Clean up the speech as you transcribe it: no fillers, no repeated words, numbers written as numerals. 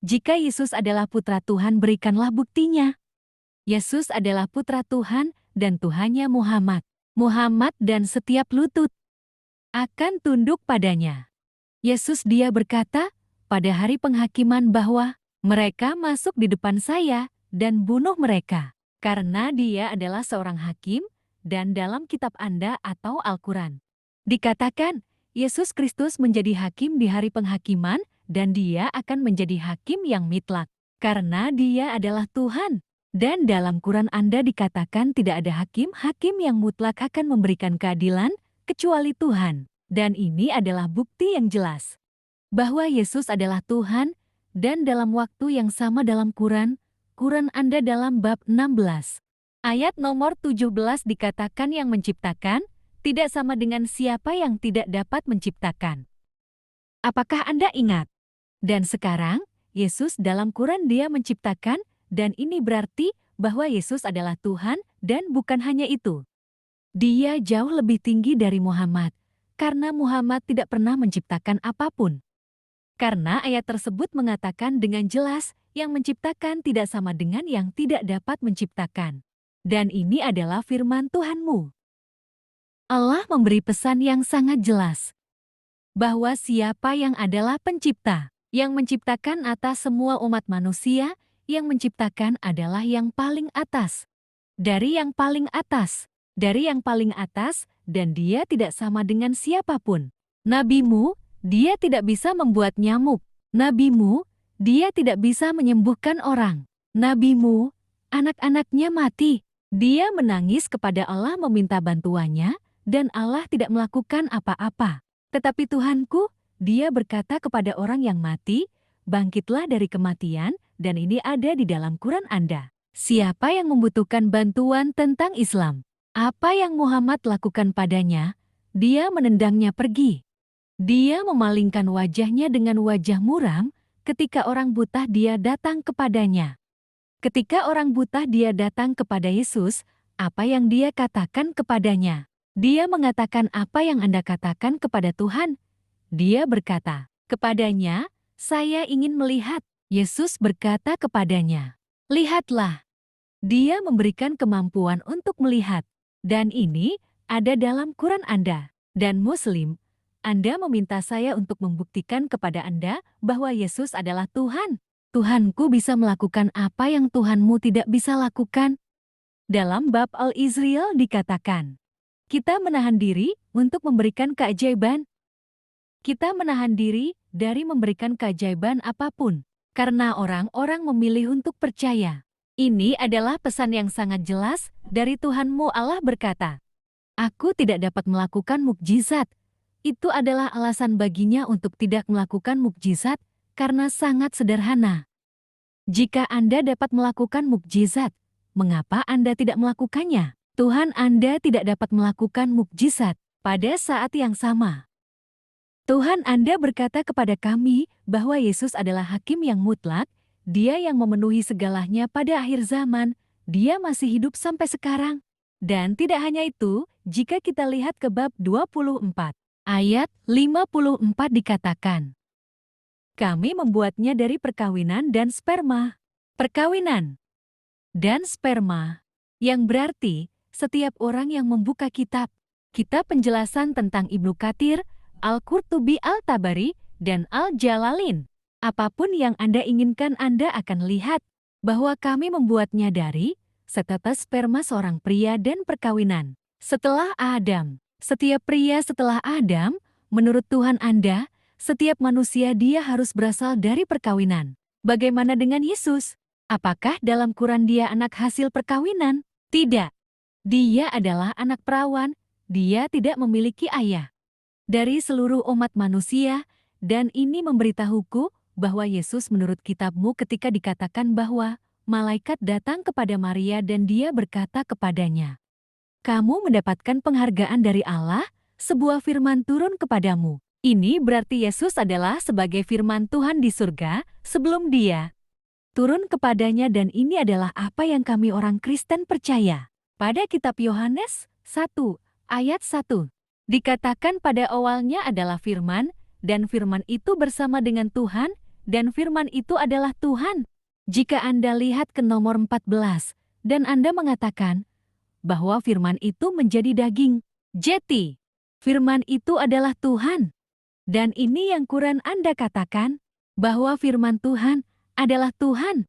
Jika Yesus adalah putra Tuhan, berikanlah buktinya. Yesus adalah putra Tuhan dan Tuhannya Muhammad. Muhammad dan setiap lutut akan tunduk padanya. Yesus dia berkata pada hari penghakiman bahwa mereka masuk di depan saya dan bunuh mereka. Karena dia adalah seorang hakim dan dalam kitab Anda atau Al-Quran dikatakan Yesus Kristus menjadi hakim di hari penghakiman dan dia akan menjadi hakim yang mutlak. Karena dia adalah Tuhan. Dan dalam Quran Anda dikatakan tidak ada hakim yang mutlak akan memberikan keadilan kecuali Tuhan. Dan ini adalah bukti yang jelas bahwa Yesus adalah Tuhan dan dalam waktu yang sama dalam Quran Anda dalam bab 16. Ayat nomor 17 dikatakan yang menciptakan tidak sama dengan siapa yang tidak dapat menciptakan. Apakah Anda ingat? Dan sekarang, Yesus dalam Quran dia menciptakan dan ini berarti bahwa Yesus adalah Tuhan dan bukan hanya itu. Dia jauh lebih tinggi dari Muhammad karena Muhammad tidak pernah menciptakan apapun. Karena ayat tersebut mengatakan dengan jelas yang menciptakan tidak sama dengan yang tidak dapat menciptakan. Dan ini adalah firman Tuhanmu. Allah memberi pesan yang sangat jelas bahwa siapa yang adalah pencipta, yang menciptakan atas semua umat manusia, yang menciptakan adalah yang paling atas. Dari yang paling atas, dan dia tidak sama dengan siapapun. Nabimu, dia tidak bisa membuat nyamuk. Nabimu, dia tidak bisa menyembuhkan orang. Nabimu, anak-anaknya mati. Dia menangis kepada Allah meminta bantuannya, dan Allah tidak melakukan apa-apa. Tetapi Tuhanku, dia berkata kepada orang yang mati, bangkitlah dari kematian, dan ini ada di dalam Quran Anda. Siapa yang membutuhkan bantuan tentang Islam? Apa yang Muhammad lakukan padanya? Dia menendangnya pergi. Dia memalingkan wajahnya dengan wajah muram ketika orang buta dia datang kepadanya. Ketika orang buta dia datang kepada Yesus, apa yang dia katakan kepadanya? Dia mengatakan apa yang Anda katakan kepada Tuhan. Dia berkata kepadanya, saya ingin melihat. Yesus berkata kepadanya, lihatlah. Dia memberikan kemampuan untuk melihat. Dan ini ada dalam Quran Anda. Dan Muslim, Anda meminta saya untuk membuktikan kepada Anda bahwa Yesus adalah Tuhan. Tuhanku bisa melakukan apa yang Tuhanmu tidak bisa lakukan. Dalam bab Al-Israel dikatakan, kita menahan diri untuk memberikan keajaiban. Kita menahan diri dari memberikan keajaiban apapun, karena orang-orang memilih untuk percaya. Ini adalah pesan yang sangat jelas dari Tuhanmu. Allah berkata, aku tidak dapat melakukan mukjizat. Itu adalah alasan baginya untuk tidak melakukan mukjizat, karena sangat sederhana. Jika Anda dapat melakukan mukjizat, mengapa Anda tidak melakukannya? Tuhan Anda tidak dapat melakukan mukjizat pada saat yang sama. Tuhan Anda berkata kepada kami bahwa Yesus adalah hakim yang mutlak, dia yang memenuhi segalanya pada akhir zaman, dia masih hidup sampai sekarang. Dan tidak hanya itu, jika kita lihat ke bab 24, ayat 54 dikatakan, kami membuatnya dari perkawinan dan sperma. Perkawinan dan sperma, yang berarti setiap orang yang membuka kitab penjelasan tentang Ibnu Katsir, Al-Qurtubi, Al-Tabari, dan Al-Jalalin. Apapun yang Anda inginkan Anda akan lihat bahwa kami membuatnya dari setetes sperma seorang pria dan perkawinan. Setelah Adam, setiap pria setelah Adam, menurut Tuhan Anda, setiap manusia dia harus berasal dari perkawinan. Bagaimana dengan Yesus? Apakah dalam Quran dia anak hasil perkawinan? Tidak. Dia adalah anak perawan, dia tidak memiliki ayah. Dari seluruh umat manusia, dan ini memberitahuku bahwa Yesus menurut kitabmu ketika dikatakan bahwa malaikat datang kepada Maria dan dia berkata kepadanya, kamu mendapatkan penghargaan dari Allah, sebuah firman turun kepadamu. Ini berarti Yesus adalah sebagai firman Tuhan di surga sebelum dia turun kepadanya dan ini adalah apa yang kami orang Kristen percaya. Pada kitab Yohanes 1, ayat 1, dikatakan pada awalnya adalah firman, dan firman itu bersama dengan Tuhan, dan firman itu adalah Tuhan. Jika Anda lihat ke nomor 14, dan Anda mengatakan bahwa firman itu menjadi daging, jadi firman itu adalah Tuhan. Dan ini yang Quran Anda katakan, bahwa firman Tuhan adalah Tuhan.